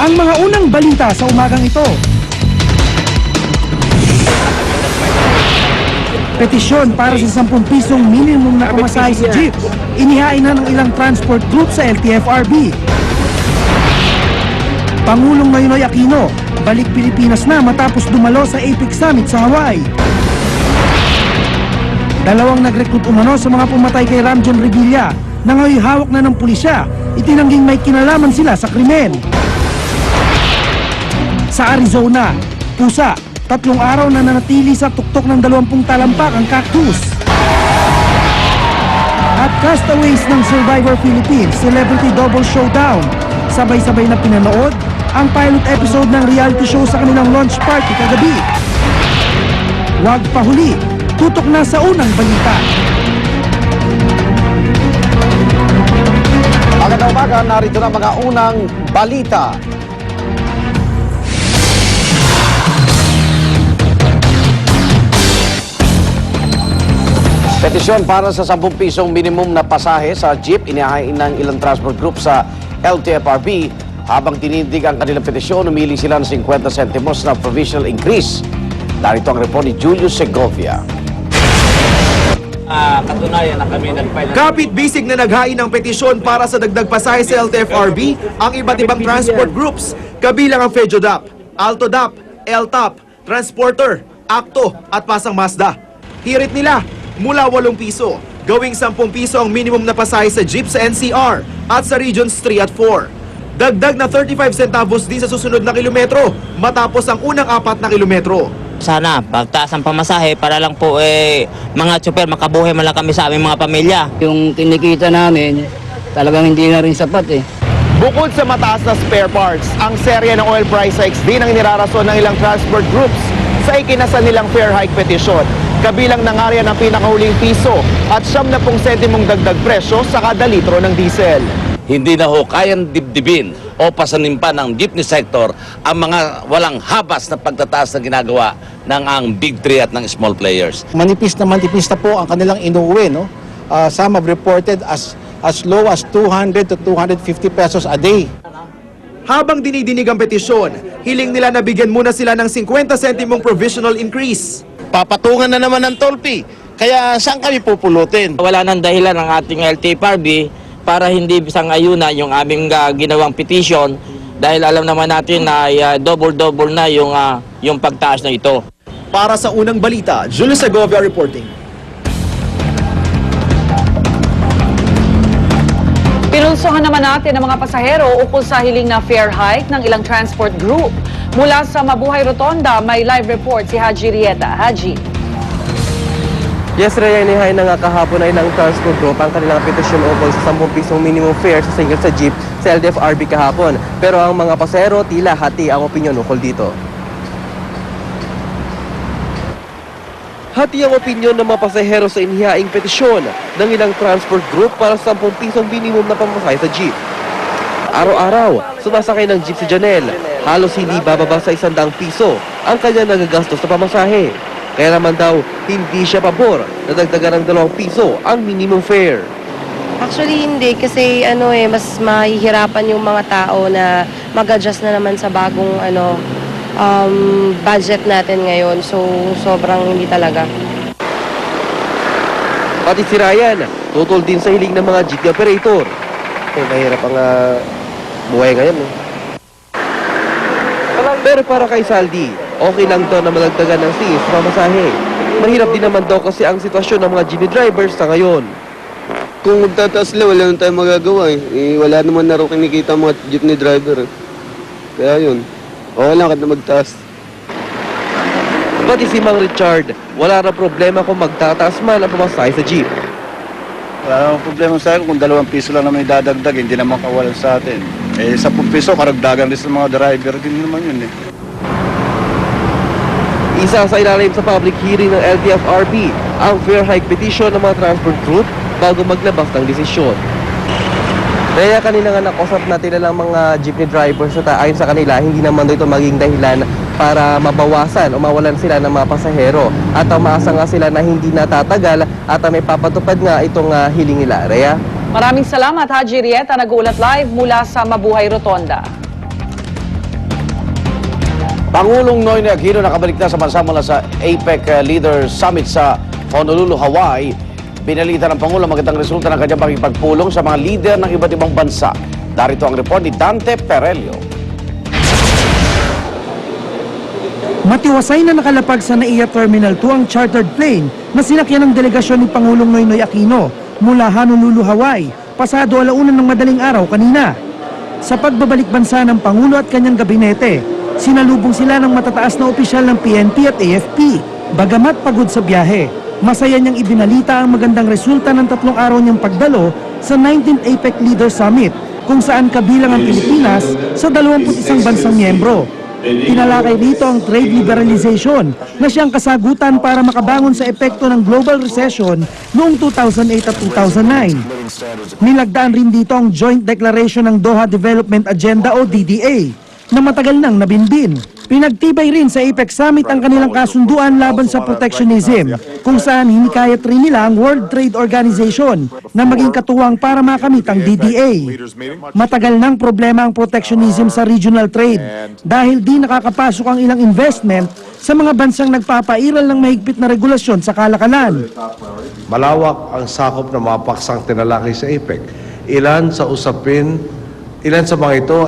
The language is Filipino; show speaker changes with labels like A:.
A: ang mga unang balita sa umagang ito. Petisyon para sa 10 pisong minimum na pamasahe sa jeep. Inihain na ng ilang transport group sa LTFRB. Pangulong Noynoy Aquino, balik Pilipinas na matapos dumalo sa APEC Summit sa Hawaii. Dalawang nag-recruit umano sa mga pumatay kay Ramjon Revilla na ngayon hawak na ng pulisya. Itinangging may kinalaman sila sa krimen. Sa Arizona, pusa, 3 araw na nanatili sa tuktok ng 20 talampak ang cactus. At castaways ng Survivor Philippines Celebrity Double Showdown. Sabay-sabay na pinanood ang pilot episode ng reality show sa kanilang launch party kagabi. Huwag pahuli, tutok na sa unang balita.
B: Magandang umaga, narito na mga unang balita. Petisyon para sa 10 pisong minimum na pasahe sa jeep inihain ng ilang transport group sa LTFRB. Habang tinindig ang kanilang petisyon, umili sila ng 50 centimos na provisional increase. Narito ang report ni Julius Segovia.
C: Katunayan na kami nag-file.
D: Kapit-bisig na naghain ng petisyon para sa dagdag pasahe sa LTFRB ang iba't ibang transport groups, kabilang ang FEDJODAP, ALTODAP, LTAP, Transporter, ACTO at Pasang Mazda. Hirit nila mula 8 piso, gawing 10 piso ang minimum na pasahe sa jeep sa NCR at sa Regions 3 at 4. Dagdag na 35 centavos din sa susunod na kilometro matapos ang unang 4 na kilometro.
C: Sana pagtaas ang pamasahe para lang po mga tsuper makabuhay man lang kami sa aming mga pamilya.
E: Yung kinikita namin, talagang hindi na rin sapat eh.
B: Bukod sa mataas na spare parts, ang serya ng oil price hikes din ang inirarason ng ilang transport groups sa ikinasa nilang fare hike petition. Kabilang na nga riyan ang pinakahuling piso at 70 sentimong dagdag presyo sa kada litro ng diesel.
F: Hindi na ho kayang dibdibin o pasanimpan ng jeepney sector ang mga walang habas na pagtataas na ginagawa ng ang big three at ng small players.
G: Manipis na po ang kanilang inuwi, no? Some have reported as low as 200 to 250 pesos a day.
D: Habang dinidinig ang petisyon, hiling nila na bigyan muna sila ng 50 sentimong provisional increase.
F: Papatungan na naman ng toll fee, kaya saan kami pupulutin?
C: Wala nang dahilan ang ating LTFRB para hindi sang-ayunan yung aming ginawang petition dahil alam naman natin na double-double na yung pagtaas na ito.
D: Para sa unang balita, Julius Segovia reporting.
H: Pinunsuhan naman natin ang mga pasahero ukol sa hiling na fare hike ng ilang transport group. Mula sa Mabuhay Rotonda, may live report si Haji Rieta. Haji.
I: Yes, Rhea, inihain na nga kahapon na ilang transport group ang kanilang petisyon ukol sa 10 pisong minimum fare sa single sa jeep sa LTFRB kahapon. Pero ang mga pasahero tila hati ang opinyon ukol dito. Hati ang opinyon ng mga pasahero sa inihaing petisyon ng ilang transport group para sa 10 pisong minimum na pamasahe sa jeep. Araw-araw, sumasakay ng jeep si Janelle. Halos hindi bababa sa 100 piso ang kanya nagagastos sa pamasahe. Kaya naman daw, hindi siya pabor na dagdagan ng 2 piso ang minimum fare.
J: Actually, hindi. Kasi mas mahihirapan yung mga tao na mag-adjust na naman sa bagong budget natin ngayon. So, sobrang hindi talaga.
I: Pati si Ryan, tutol din sa hiling ng mga jeepney operator. Mahirap ang buhay ngayon. Pero para kay Saldi, okay lang daw na malagdagan ng fees sa pamasahe. Mahirap din naman daw kasi ang sitwasyon ng mga jeepney drivers sa ngayon.
K: Kung magtataas lang, wala naman tayong magagawa eh. Wala naman na rin kinikita mga jeepney driver. Kaya yun, okay lang kahit na magtaas.
I: Pati si Mang Richard, wala na problema kung magtataas man ang pamasahe sa jeep.
K: Wala namang problema sa akin kung 2 piso lang naman idadagdag, hindi naman kawalan sa atin. 10 piso, karagdagan din sa mga driver din naman yun eh.
I: Isa sa ilalim sa public hearing ng LTFRB ang fare hike petition ng mga transport group bago maglabas ng desisyon. Kaya kanina nga nakosap natin lang mga jeepney drivers na ayon sa kanila, hindi naman ito maging dahilan para mabawasan o mawalan sila ng mga pasahero. At umaasa nga sila na hindi natatagal at may papatupad nga itong hiling nila. Rhea?
H: Maraming salamat, Haji Rieta. Nag-uulat live mula sa Mabuhay Rotonda.
F: Pangulong Noynoy Aquino nakabalik na sa bansa mula sa APEC Leaders Summit sa Honolulu, Hawaii. Pinalita ng Pangulo magandang resulta ng kanyang pakipagpulong sa mga leader ng iba't ibang bansa. Darito ang report ni Dante Perelio.
A: Matiwasay na nakalapag sa NAIA Terminal 2 ang chartered plane na sinakyan ng delegasyon ni Pangulong Noynoy Aquino mula Honolulu, Hawaii, pasado 1:00 ng madaling araw kanina. Sa pagbabalik bansa ng Pangulo at kanyang gabinete, sinalubong sila ng matataas na opisyal ng PNP at AFP. Bagamat pagod sa biyahe, masaya niyang ibinalita ang magandang resulta ng 3 araw niyang pagdalo sa 19th APEC Leaders Summit, kung saan kabilang ang Pilipinas sa 21 bansang miyembro. Tinalakay rito ang trade liberalization na siyang kasagutan para makabangon sa epekto ng global recession noong 2008 at 2009. Nilagdaan rin dito ang Joint Declaration ng Doha Development Agenda o DDA na matagal nang nabinbin. Pinagtibay rin sa APEC Summit ang kanilang kasunduan laban sa protectionism, kung saan hinikayat rin nila ang World Trade Organization na maging katuwang para makamit ang DDA. Matagal nang problema ang protectionism sa regional trade dahil di nakakapasok ang ilang investment sa mga bansang nagpapairal ng mahigpit na regulasyon sa kalakalan.
L: Malawak ang sakop ng mga paksang tinalakay sa APEC. Ilan sa mga ito